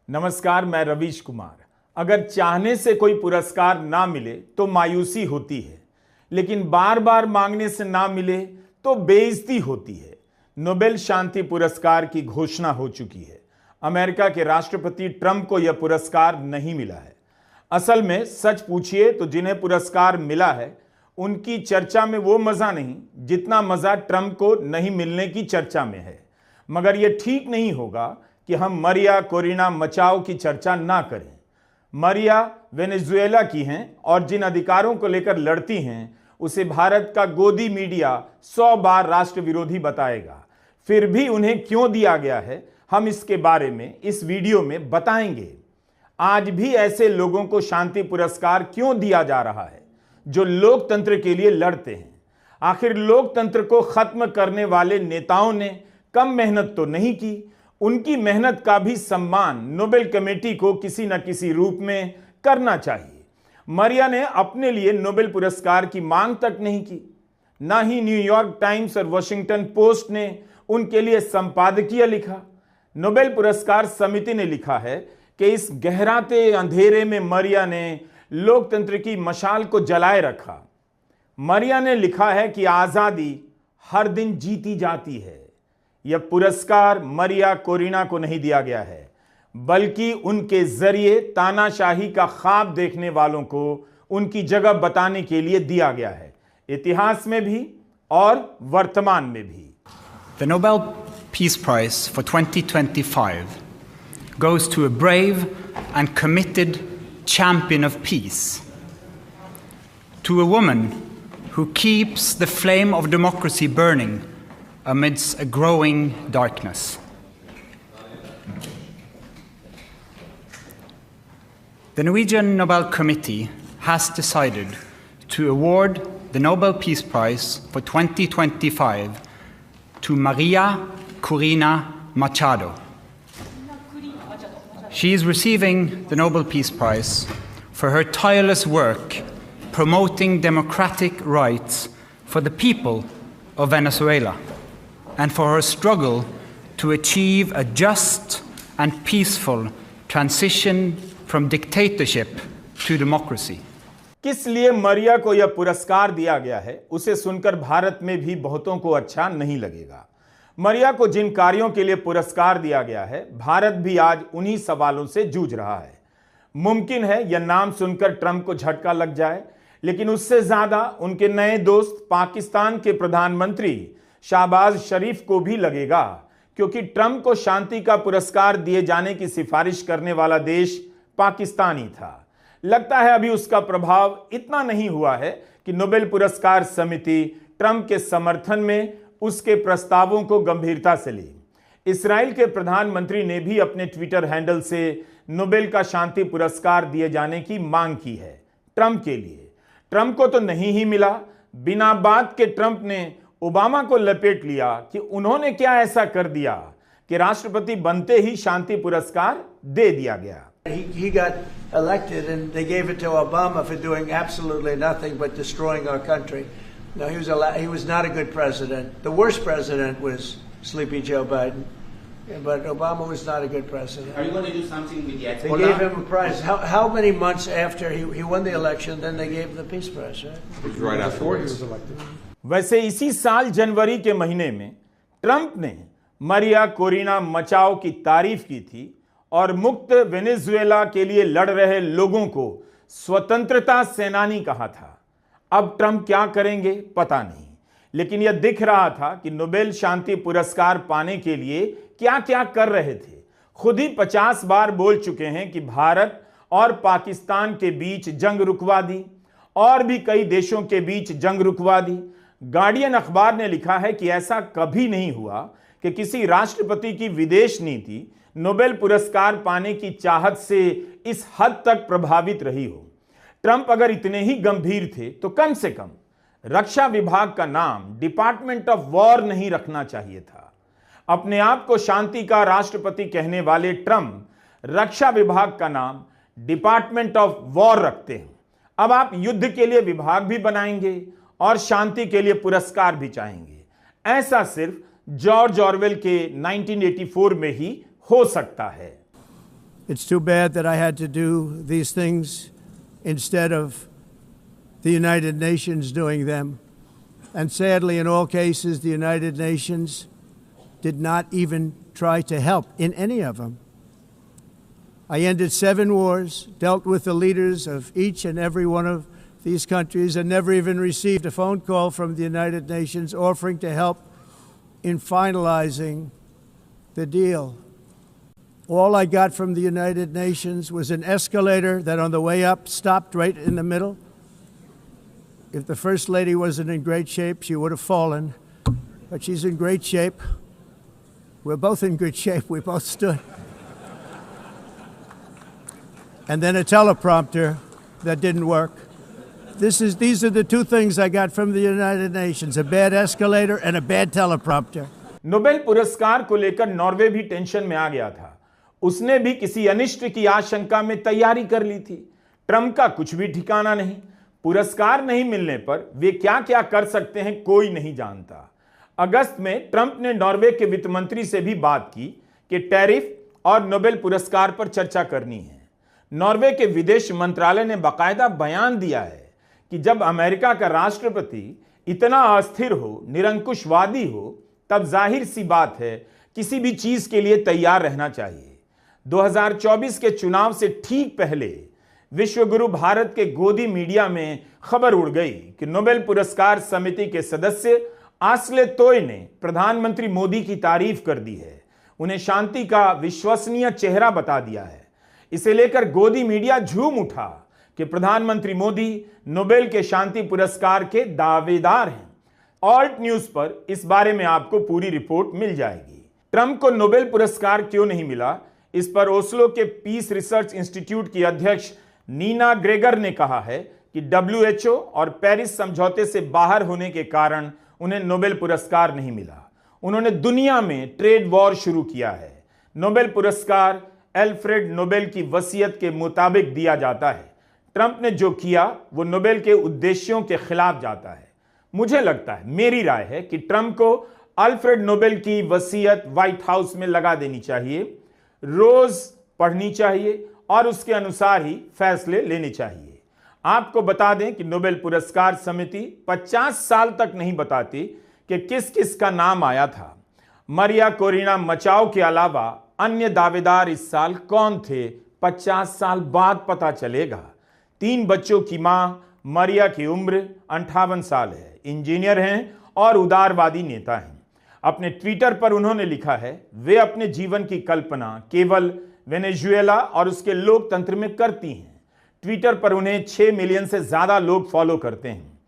नमस्कार, मैं रवीश कुमार। अगर चाहने से कोई पुरस्कार ना मिले तो मायूसी होती है, लेकिन बार बार मांगने से ना मिले तो बेइज्जती होती है। नोबेल शांति पुरस्कार की घोषणा हो चुकी है। अमेरिका के राष्ट्रपति ट्रंप को यह पुरस्कार नहीं मिला है। असल में सच पूछिए तो जिन्हें पुरस्कार मिला है उनकी चर्चा में वो मजा नहीं जितना मजा ट्रंप को नहीं मिलने की चर्चा में है। मगर यह ठीक नहीं होगा कि हम मरिया कोरिना मचाओ की चर्चा ना करें। मरिया वेनेजुएला की हैं और जिन अधिकारों को लेकर लड़ती हैं उसे भारत का गोदी मीडिया 100 बार राष्ट्र विरोधी बताएगा। फिर भी उन्हें क्यों दिया गया है, हम इसके बारे में इस वीडियो में बताएंगे। आज भी ऐसे लोगों को शांति पुरस्कार क्यों दिया जा रहा है जो लोकतंत्र के लिए लड़ते हैं? आखिर लोकतंत्र को खत्म करने वाले नेताओं ने कम मेहनत तो नहीं की। उनकी मेहनत का भी सम्मान नोबेल कमेटी को किसी न किसी रूप में करना चाहिए। मरिया ने अपने लिए नोबेल पुरस्कार की मांग तक नहीं की। ना ही न्यूयॉर्क टाइम्स और वॉशिंगटन पोस्ट ने उनके लिए संपादकीय लिखा। नोबेल पुरस्कार समिति ने लिखा है कि इस गहराते अंधेरे में मरिया ने लोकतंत्र की मशाल को जलाए रखा। मरिया ने लिखा है कि आजादी हर दिन जीती जाती है। यह पुरस्कार मरिया कोरिना को नहीं दिया गया है, बल्कि उनके जरिए तानाशाही का ख्वाब देखने वालों को उनकी जगह बताने के लिए दिया गया है, इतिहास में भी और वर्तमान में भी। The Nobel Peace Prize for 2025 goes to a brave and committed champion of peace, to a woman who keeps the flame of democracy burning amidst a growing darkness. The Norwegian Nobel Committee has decided to award the Nobel Peace Prize for 2025 to Maria Corina Machado. She is receiving the Nobel Peace Prize for her tireless work promoting democratic rights for the people of Venezuela and for her struggle to achieve a just and peaceful transition from dictatorship to democracy. किस लिए मरिया को यह पुरस्कार दिया गया है, उसे सुनकर भारत में भी बहुतों को अच्छा नहीं लगेगा। मरिया को जिन कार्यों के लिए पुरस्कार दिया गया है, भारत भी आज उन्हीं सवालों से जूझ रहा है। मुमकिन है यह नाम सुनकर ट्रंप को झटका लग जाए, लेकिन उससे ज्यादा उनके नए दोस्त पाकिस्तान के प्रधानमंत्री शाहबाज शरीफ को भी लगेगा, क्योंकि ट्रंप को शांति का पुरस्कार दिए जाने की सिफारिश करने वाला देश पाकिस्तान ही था। लगता है अभी उसका प्रभाव इतना नहीं हुआ है कि नोबेल पुरस्कार समिति ट्रंप के समर्थन में उसके प्रस्तावों को गंभीरता से ली। इस्राएल के प्रधानमंत्री ने भी अपने ट्विटर हैंडल से नोबेल का शांति पुरस्कार दिए जाने की मांग की है ट्रंप के लिए। ट्रंप को तो नहीं ही मिला। बिना बात के ट्रंप ने ओबामा को लपेट लिया कि उन्होंने क्या ऐसा कर दिया कि राष्ट्रपति बनते ही शांति पुरस्कार दे दिया गया। He got elected and they gave it to Obama for doing absolutely nothing but destroying our country. No, he was not a good president. The worst president was Sleepy Joe Biden, but Obama was not a good president. Are you going to do something with the They gave him a prize. How many months after he won the election, then they gave him the Peace Prize, right? It was right after he was elected. वैसे इसी साल जनवरी के महीने में Trump ने मरिया Corina मचाओ की तारीफ की थी और मुक्त वेनेजुएला के लिए लड़ रहे लोगों को स्वतंत्रता सेनानी कहा था। अब ट्रंप क्या करेंगे पता नहीं, लेकिन यह दिख रहा था कि नोबेल शांति पुरस्कार पाने के लिए क्या क्या कर रहे थे। खुद ही 50 बार बोल चुके हैं कि भारत और पाकिस्तान के बीच जंग रुकवा दी, और भी कई देशों के बीच जंग रुकवा दी। गार्डियन अखबार ने लिखा है कि ऐसा कभी नहीं हुआ कि किसी राष्ट्रपति की विदेश नीति नोबेल पुरस्कार पाने की चाहत से इस हद तक प्रभावित रही हो। ट्रंप अगर इतने ही गंभीर थे तो कम से कम रक्षा विभाग का नाम डिपार्टमेंट ऑफ वॉर नहीं रखना चाहिए था। अपने आप को शांति का राष्ट्रपति कहने वाले ट्रंप रक्षा विभाग का नाम डिपार्टमेंट ऑफ वॉर रखते हैं। अब आप युद्ध के लिए विभाग भी बनाएंगे और शांति के लिए पुरस्कार भी चाहेंगे। ऐसा सिर्फ जॉर्ज ऑरवेल के 1984 में ही हो सकता है। It's too bad that I had to do these things instead of the United Nations doing them. And sadly, in all cases, the United Nations did not even try to help in any of them. I ended 7 wars, dealt with the leaders of each and every one of these countries, and never even received a phone call from the United Nations offering to help in finalizing the deal. All I got from the United Nations was an escalator that on the way up stopped right in the middle. If the First Lady wasn't in great shape, she would have fallen, but she's in great shape. We're both in good shape. We both stood. And then a teleprompter that didn't work. These are the 2 things I got from the United Nations, a bad escalator and a bad teleprompter. Nobel पुरस्कार को लेकर Norway भी tension में आ गया था। उसने भी किसी अनिष्ट की आशंका में तैयारी कर ली थी। ट्रंप का कुछ भी ठिकाना नहीं। पुरस्कार नहीं मिलने पर वे क्या क्या कर सकते हैं कोई नहीं जानता। अगस्त में ट्रंप ने नॉर्वे के वित्त मंत्री से भी बात की कि टैरिफ और नोबेल पुरस्कार पर चर्चा करनी है। नॉर्वे के विदेश मंत्रालय ने बाकायदा बयान दिया है कि जब अमेरिका का राष्ट्रपति इतना अस्थिर हो, निरंकुशवादी हो, तब जाहिर सी बात है किसी भी चीज के लिए तैयार रहना चाहिए। 2024 के चुनाव से ठीक पहले विश्वगुरु भारत के गोदी मीडिया में खबर उड़ गई कि नोबेल पुरस्कार समिति के सदस्य आस्ले तोय ने प्रधानमंत्री मोदी की तारीफ कर दी है, उन्हें शांति का विश्वसनीय चेहरा बता दिया है। इसे लेकर गोदी मीडिया झूम उठा कि प्रधानमंत्री मोदी नोबेल के शांति पुरस्कार के दावेदार हैं। ऑल्ट न्यूज पर इस बारे में आपको पूरी रिपोर्ट मिल जाएगी। ट्रंप को नोबेल पुरस्कार क्यों नहीं मिला, इस पर ओस्लो के पीस रिसर्च इंस्टीट्यूट की अध्यक्ष नीना ग्रेगर ने कहा है कि WHO और पेरिस समझौते से बाहर होने के कारण उन्हें नोबेल पुरस्कार नहीं मिला। उन्होंने दुनिया में ट्रेड वॉर शुरू किया है। नोबेल पुरस्कार एल्फ्रेड नोबेल की वसीयत के मुताबिक दिया जाता है। ट्रंप ने जो किया वो नोबेल के उद्देश्यों के खिलाफ जाता है। मुझे लगता है, मेरी राय है कि ट्रंप को अल्फ्रेड नोबेल की वसीयत व्हाइट हाउस में लगा देनी चाहिए, रोज पढ़नी चाहिए और उसके अनुसार ही फैसले लेने चाहिए। आपको बता दें कि नोबेल पुरस्कार समिति 50 साल तक नहीं बताती कि किस किस का नाम आया था। मरिया कोरिना मचाओ के अलावा अन्य दावेदार इस साल कौन थे, 50 साल बाद पता चलेगा। 3 बच्चों की मां मरिया की उम्र 58 साल है, इंजीनियर हैं और उदारवादी नेता हैं। अपने ट्विटर पर उन्होंने लिखा है, वे अपने जीवन की कल्पना केवल वेनेजुएला और उसके लोकतंत्र में करती हैं। ट्विटर पर उन्हें 6 मिलियन से ज्यादा लोग फॉलो करते हैं।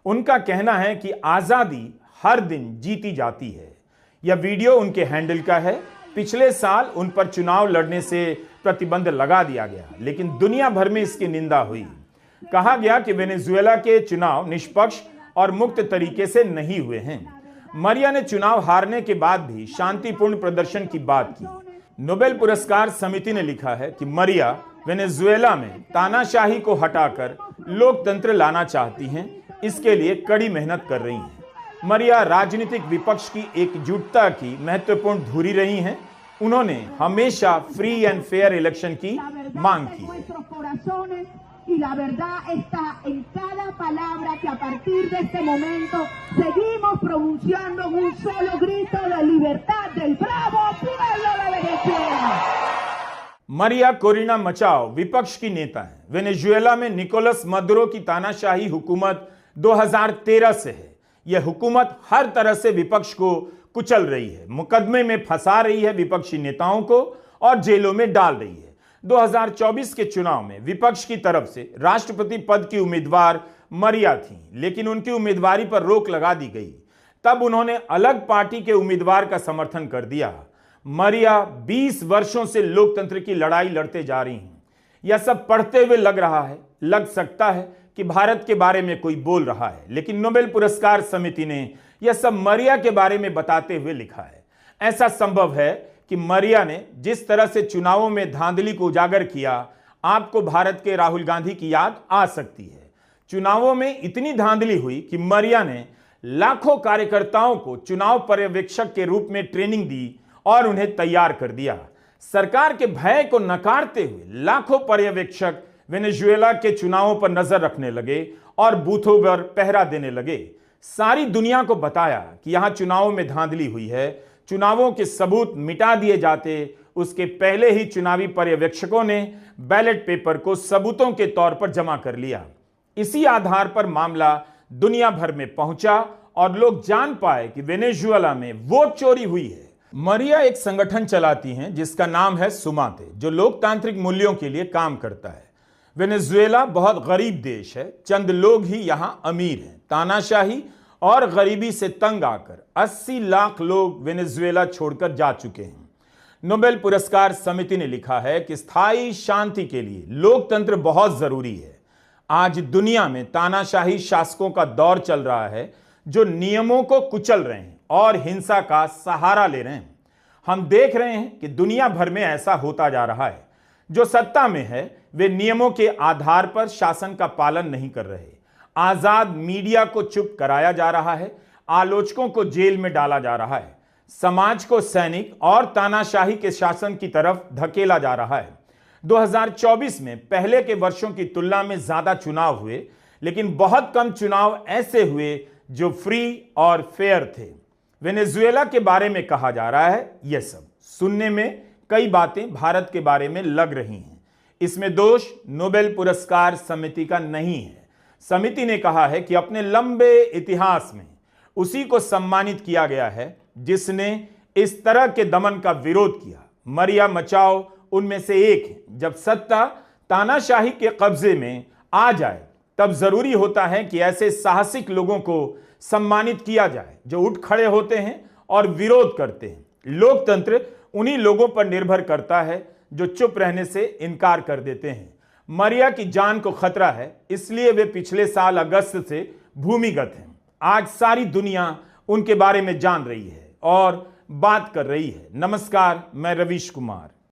उनका कहना है कि आजादी हर दिन जीती जाती है। यह वीडियो उनके हैंडल का है। पिछले साल उन पर चुनाव लड़ने से प्रतिबंध लगा दिया गया, लेकिन दुनिया भर में इसकी निंदा हुई। कहा गया कि वेनेजुएला के चुनाव निष्पक्ष और मुक्त तरीके से नहीं हुए हैं। मरिया ने चुनाव हारने के बाद भी शांतिपूर्ण प्रदर्शन की बात की। नोबेल पुरस्कार समिति ने लिखा है कि मरिया वेनेजुएला में तानाशाही को हटाकर लोकतंत्र लाना चाहती हैं, इसके लिए कड़ी मेहनत कर रही हैं। मरिया राजनीतिक विपक्ष की एकजुटता की महत्वपूर्ण धुरी रही हैं। उन्होंने हमेशा फ्री एंड फेयर इलेक्शन की मांग की है। Y la verdad está en cada palabra que a partir de este momento seguimos pronunciando un solo grito de libertad del bravo pueblo de Venezuela. Maria Corina मचाओ विपक्ष की नेता हैं। Venezuela में Nicolas Maduro की तानाशाही हुकूमत 2013 से है। यह हुकूमत हर तरह से विपक्ष को कुचल रही है, मुकदमे में फंसा रही है विपक्षी नेताओं को और जेलों में डाल रही है। 2024 के चुनाव में विपक्ष की तरफ से राष्ट्रपति पद की उम्मीदवार मरिया थीं, लेकिन उनकी उम्मीदवारी पर रोक लगा दी गई। तब उन्होंने अलग पार्टी के उम्मीदवार का समर्थन कर दिया। मरिया 20 वर्षों से लोकतंत्र की लड़ाई लड़ते जा रही हैं। यह सब पढ़ते हुए लग सकता है कि भारत के बारे में कोई बोल रहा है, लेकिन नोबेल पुरस्कार समिति ने यह सब मरिया के बारे में बताते हुए लिखा है। ऐसा संभव है कि मरिया ने जिस तरह से चुनावों में धांधली को उजागर किया, आपको भारत के राहुल गांधी की याद आ सकती है। चुनावों में इतनी धांधली हुई कि मरिया ने लाखों कार्यकर्ताओं को चुनाव पर्यवेक्षक के रूप में ट्रेनिंग दी और उन्हें तैयार कर दिया। सरकार के भय को नकारते हुए लाखों पर्यवेक्षक वेनेजुएला के चुनावों पर नजर रखने लगे और बूथों पर पहरा देने लगे। सारी दुनिया को बताया कि यहां चुनावों में धांधली हुई है। चुनावों के सबूत मिटा दिए जाते उसके पहले ही चुनावी पर्यवेक्षकों ने बैलेट पेपर को सबूतों के तौर पर जमा कर लिया। इसी आधार पर मामला दुनिया भर में पहुंचा और लोग जान पाए कि वेनेजुएला में वोट चोरी हुई है। मरिया एक संगठन चलाती हैं जिसका नाम है सुमाते, जो लोकतांत्रिक मूल्यों के लिए काम करता है। वेनेजुएला बहुत गरीब देश है, चंद लोग ही यहां अमीर हैं। तानाशाही और गरीबी से तंग आकर 80 लाख लोग वेनेजुएला छोड़कर जा चुके हैं। नोबेल पुरस्कार समिति ने लिखा है कि स्थायी शांति के लिए लोकतंत्र बहुत जरूरी है। आज दुनिया में तानाशाही शासकों का दौर चल रहा है जो नियमों को कुचल रहे हैं और हिंसा का सहारा ले रहे हैं। हम देख रहे हैं कि दुनिया भर में ऐसा होता जा रहा है। जो सत्ता में है वे नियमों के आधार पर शासन का पालन नहीं कर रहे। आजाद मीडिया को चुप कराया जा रहा है, आलोचकों को जेल में डाला जा रहा है, समाज को सैनिक और तानाशाही के शासन की तरफ धकेला जा रहा है। 2024 में पहले के वर्षों की तुलना में ज्यादा चुनाव हुए, लेकिन बहुत कम चुनाव ऐसे हुए जो फ्री और फेयर थे। वेनेजुएला के बारे में कहा जा रहा है यह सब सुनने में कई बातें भारत के बारे में लग रही हैं। इसमें दोष नोबेल पुरस्कार समिति का नहीं है। समिति ने कहा है कि अपने लंबे इतिहास में उसी को सम्मानित किया गया है जिसने इस तरह के दमन का विरोध किया। मरिया मचाओ उनमें से एक है। जब सत्ता तानाशाही के कब्जे में आ जाए तब जरूरी होता है कि ऐसे साहसिक लोगों को सम्मानित किया जाए जो उठ खड़े होते हैं और विरोध करते हैं। लोकतंत्र उन्हीं लोगों पर निर्भर करता है जो चुप रहने से इनकार कर देते हैं। मरिया की जान को खतरा है, इसलिए वे पिछले साल अगस्त से भूमिगत हैं। आज सारी दुनिया उनके बारे में जान रही है और बात कर रही है। नमस्कार, मैं रवीश कुमार।